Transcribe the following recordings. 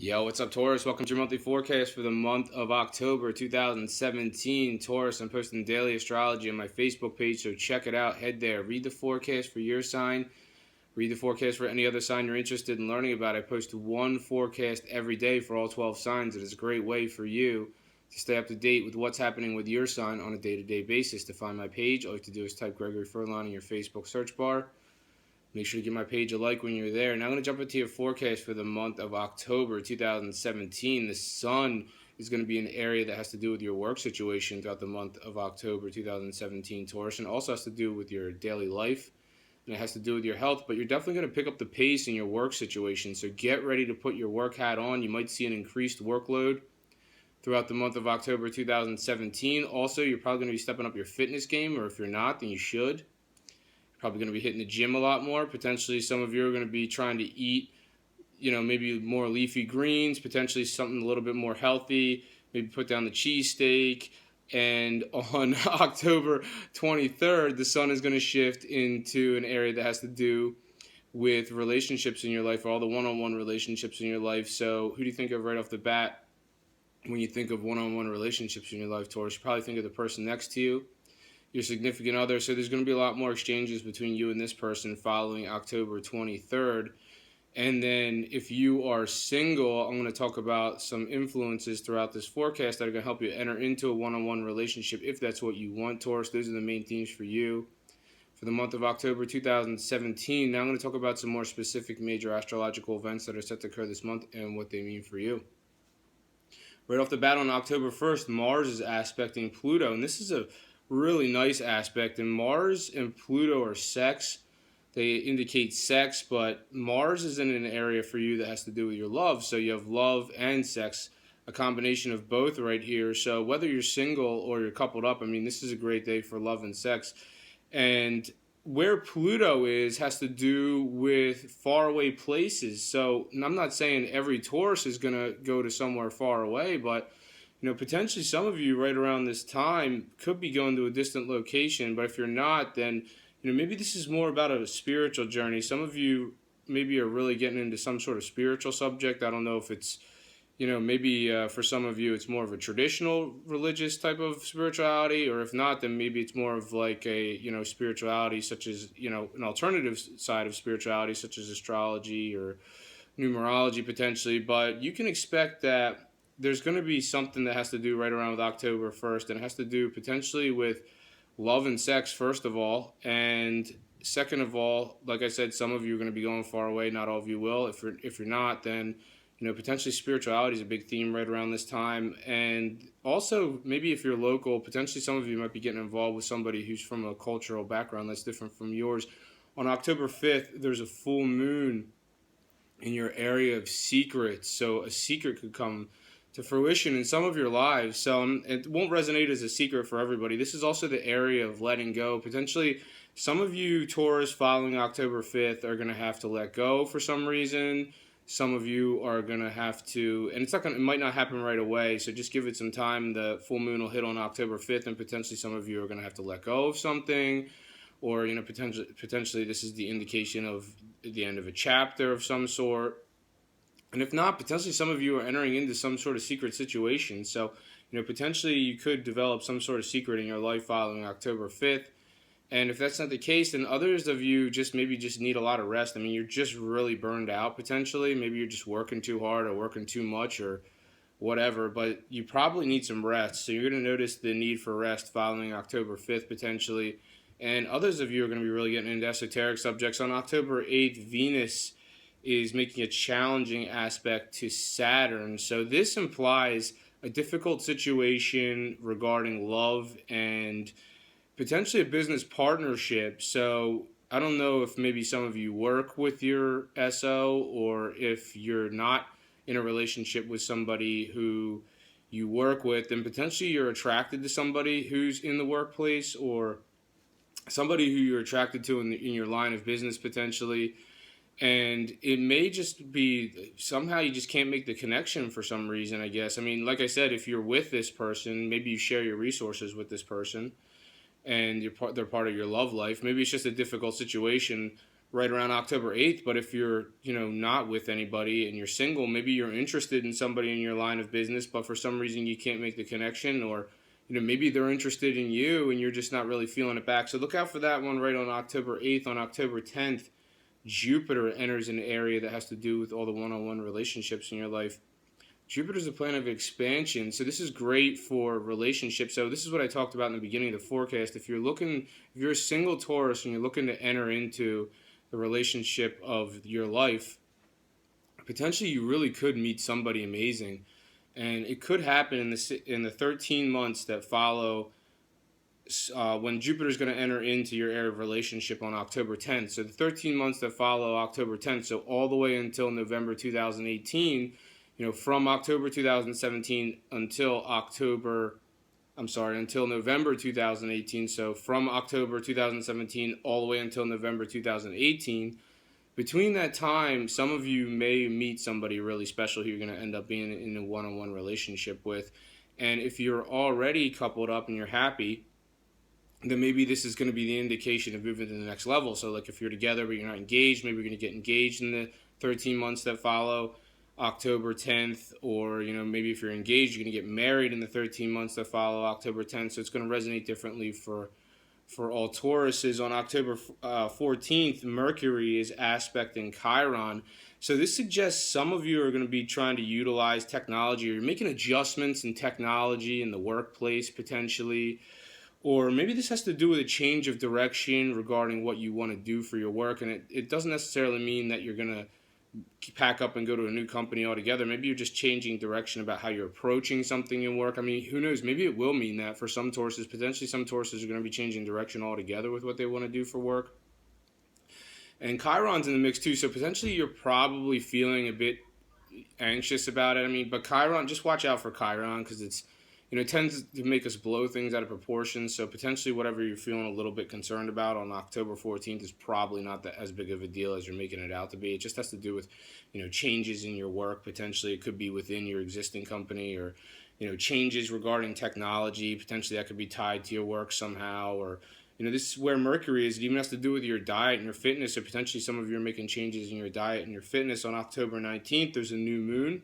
Yo, what's up, Taurus? Welcome to your monthly forecast for the month of October 2017. Taurus, I'm posting daily astrology on my Facebook page, so check it out. Head there. Read the forecast for your sign. Read the forecast for any other sign you're interested in learning about. I post one forecast every day for all 12 signs. It is a great way for you to stay up to date with what's happening with your sign on a day-to-day basis. To find my page, all you have to do is type Gregory Furlan in your Facebook search bar. Make sure to give my page a like when you're there. Now I'm going to jump into your forecast for the month of October 2017. The sun is going to be an area that has to do with your work situation throughout the month of October 2017, Taurus, and also has to do with your daily life, and it has to do with your health, but you're definitely going to pick up the pace in your work situation, so get ready to put your work hat on. You might see an increased workload throughout the month of October 2017. Also, you're probably going to be stepping up your fitness game, or if you're not, then you should. Probably going to be hitting the gym a lot more. Potentially some of you are going to be trying to eat, maybe more leafy greens, potentially something a little bit more healthy, maybe put down the cheesesteak. And on October 23rd, the sun is going to shift into an area that has to do with relationships in your life, or all the one-on-one relationships in your life. So who do you think of right off the bat when you think of one-on-one relationships in your life, Taurus? You probably think of the person next to you, your significant other. So there's going to be a lot more exchanges between you and this person following October 23rd. And then if you are single, I'm going to talk about some influences throughout this forecast that are going to help you enter into a one-on-one relationship if that's what you want, Taurus. Those are the main themes for you for the month of October 2017. Now I'm going to talk about some more specific major astrological events that are set to occur this month and what they mean for you. Right off the bat on October 1st, Mars is aspecting Pluto, and this is a really nice aspect. And Mars and Pluto are sex. They indicate sex, but Mars is in an area for you that has to do with your love. So you have love and sex, a combination of both right here. So whether you're single or you're coupled up, this is a great day for love and sex. And where Pluto is has to do with faraway places. So I'm not saying every Taurus is going to go to somewhere far away, but potentially some of you right around this time could be going to a distant location. But if you're not, then maybe this is more about a spiritual journey. Some of you maybe are really getting into some sort of spiritual subject. I don't know if it's maybe for some of you it's more of a traditional religious type of spirituality, or if not, then maybe it's more of like a spirituality such as an alternative side of spirituality such as astrology or numerology potentially. But you can expect that there's going to be something that has to do right around with October 1st, and it has to do potentially with love and sex, first of all. And second of all, like I said, some of you are going to be going far away. Not all of you will. If you're not, then potentially spirituality is a big theme right around this time. And also, maybe if you're local, potentially some of you might be getting involved with somebody who's from a cultural background that's different from yours. On October 5th, there's a full moon in your area of secrets. So a secret could come to fruition in some of your lives. So it won't resonate as a secret for everybody. This is also the area of letting go. Potentially, some of you Taurus following October 5th are going to have to let go for some reason. Some of you are going to have to, and it might not happen right away, so just give it some time. The full moon will hit on October 5th, and potentially some of you are going to have to let go of something, or potentially this is the indication of the end of a chapter of some sort. And if not, potentially some of you are entering into some sort of secret situation. So, potentially you could develop some sort of secret in your life following October 5th. And if that's not the case, then others of you just need a lot of rest. You're just really burned out potentially. Maybe you're just working too hard or working too much or whatever, but you probably need some rest. So you're going to notice the need for rest following October 5th potentially. And others of you are going to be really getting into esoteric subjects. On October 8th, Venus is making a challenging aspect to Saturn. So this implies a difficult situation regarding love and potentially a business partnership. So I don't know if maybe some of you work with your SO, or if you're not in a relationship with somebody who you work with, then potentially you're attracted to somebody who's in the workplace, or somebody who you're attracted to in your line of business potentially. And it may just be somehow you just can't make the connection for some reason, I guess. Like I said, if you're with this person, maybe you share your resources with this person and they're part of your love life. Maybe it's just a difficult situation right around October 8th. But if you're, not with anybody and you're single, maybe you're interested in somebody in your line of business, but for some reason you can't make the connection, or, maybe they're interested in you and you're just not really feeling it back. So look out for that one right on October 8th. On October 10th, Jupiter enters an area that has to do with all the one-on-one relationships in your life. Jupiter's a planet of expansion, so this is great for relationships. So this is what I talked about in the beginning of the forecast. If you're a single Taurus and you're looking to enter into the relationship of your life, potentially you really could meet somebody amazing, and it could happen in the 13 months that follow. When Jupiter is going to enter into your area of relationship on October 10th. So the 13 months that follow October 10th, so all the way until November 2018. From October 2017 until November 2018. So from October 2017 all the way until November 2018. Between that time, some of you may meet somebody really special who you're going to end up being in a one-on-one relationship with. And if you're already coupled up and you're happy, then maybe this is going to be the indication of moving to the next level. So like if you're together but you're not engaged, maybe you're going to get engaged in the 13 months that follow October 10th, or maybe if you're engaged, you're going to get married in the 13 months that follow October 10th. So it's going to resonate differently for all Tauruses. On October 14th, Mercury is aspecting Chiron. So this suggests some of you are going to be trying to utilize technology, or you're making adjustments in technology in the workplace potentially. Or maybe this has to do with a change of direction regarding what you want to do for your work. And it doesn't necessarily mean that you're going to pack up and go to a new company altogether. Maybe you're just changing direction about how you're approaching something in work. I mean, who knows? Maybe it will mean that for some Tauruses. Potentially some Tauruses are going to be changing direction altogether with what they want to do for work. And Chiron's in the mix too, so potentially you're probably feeling a bit anxious about it. I mean, but Chiron, just watch out for Chiron, because it tends to make us blow things out of proportion. So potentially whatever you're feeling a little bit concerned about on October 14th is probably not as big of a deal as you're making it out to be. It just has to do with, changes in your work. Potentially it could be within your existing company, or, changes regarding technology. Potentially that could be tied to your work somehow, or, this is where Mercury is. It even has to do with your diet and your fitness. So potentially some of you are making changes in your diet and your fitness. On October 19th, there's a new moon.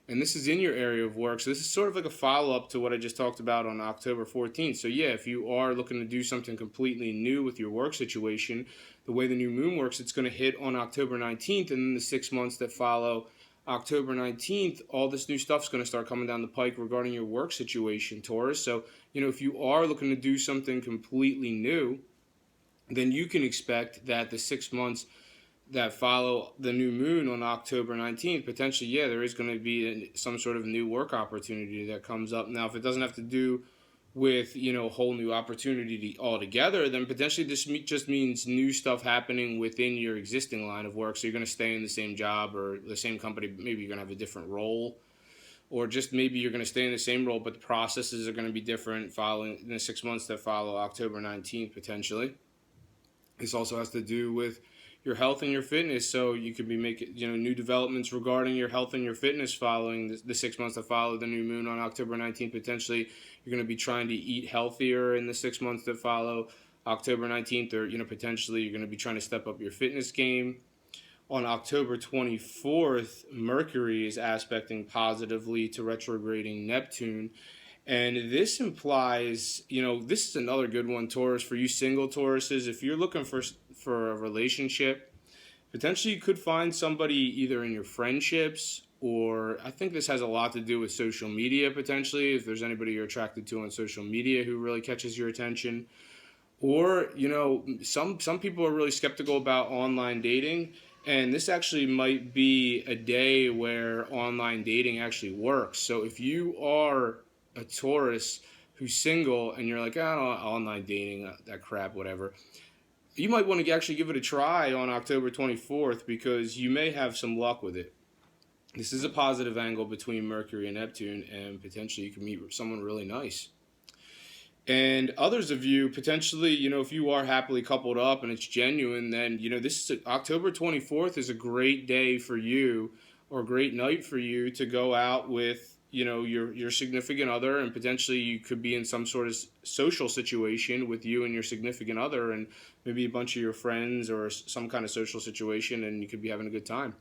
And this is in your area of work. So this is sort of like a follow-up to what I just talked about on October 14th. So yeah, if you are looking to do something completely new with your work situation, the way the new moon works, it's going to hit on October 19th. And then the 6 months that follow October 19th, all this new stuff's going to start coming down the pike regarding your work situation, Taurus. So, if you are looking to do something completely new, then you can expect that the 6 months that follow the new moon on October 19th, potentially, yeah, there is going to be some sort of new work opportunity that comes up. Now, if it doesn't have to do with, a whole new opportunity altogether, then potentially this just means new stuff happening within your existing line of work. So you're going to stay in the same job or the same company, but maybe you're going to have a different role, or just maybe you're going to stay in the same role, but the processes are going to be different following in the 6 months that follow October 19th, potentially. This also has to do with your health and your fitness. So you could be making, new developments regarding your health and your fitness following the 6 months that follow the new moon on October 19th. Potentially, you're going to be trying to eat healthier in the 6 months that follow October 19th, or, potentially you're going to be trying to step up your fitness game. On October 24th, Mercury is aspecting positively to retrograding Neptune. And this implies, this is another good one, Taurus, for you single Tauruses. If you're looking for a relationship, potentially you could find somebody either in your friendships, or I think this has a lot to do with social media, potentially, if there's anybody you're attracted to on social media who really catches your attention. Or, some people are really skeptical about online dating, and this actually might be a day where online dating actually works. So if you are a Taurus who's single and you're like, I don't know, online dating, that crap, whatever, you might want to actually give it a try on October 24th, because you may have some luck with it. This is a positive angle between Mercury and Neptune, and potentially you can meet someone really nice. And others of you, potentially, if you are happily coupled up and it's genuine, then, this is October 24th is a great day for you, or a great night for you to go out with, your significant other, and potentially you could be in some sort of social situation with you and your significant other, and maybe a bunch of your friends, or some kind of social situation, and you could be having a good time.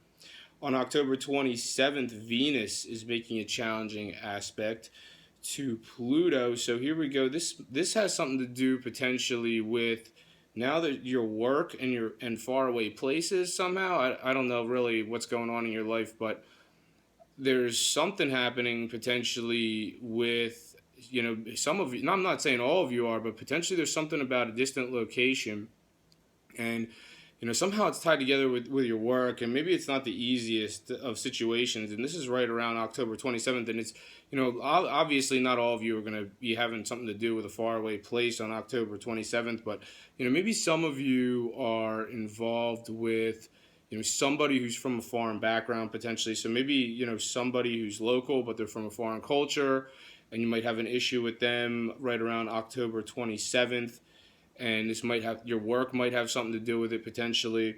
On October 27th, Venus is making a challenging aspect to Pluto. So here we go. This has something to do potentially with now that your work and your and faraway places somehow. I don't know really what's going on in your life, but there's something happening potentially with some of you. And I'm not saying all of you are, but potentially there's something about a distant location, and somehow it's tied together with your work, and maybe it's not the easiest of situations, and this is right around October 27th, and it's obviously not all of you are going to be having something to do with a faraway place on October 27th, but maybe some of you are involved with somebody who's from a foreign background potentially. So maybe somebody who's local but they're from a foreign culture, and you might have an issue with them right around October 27th, and this might have your work might have something to do with it potentially,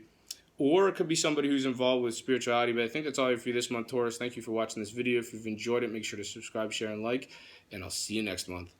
or it could be somebody who's involved with spirituality. But I think that's all I have for you this month, Taurus. Thank you for watching this video. If you've enjoyed it, make sure to subscribe, share, and like, and I'll see you next month.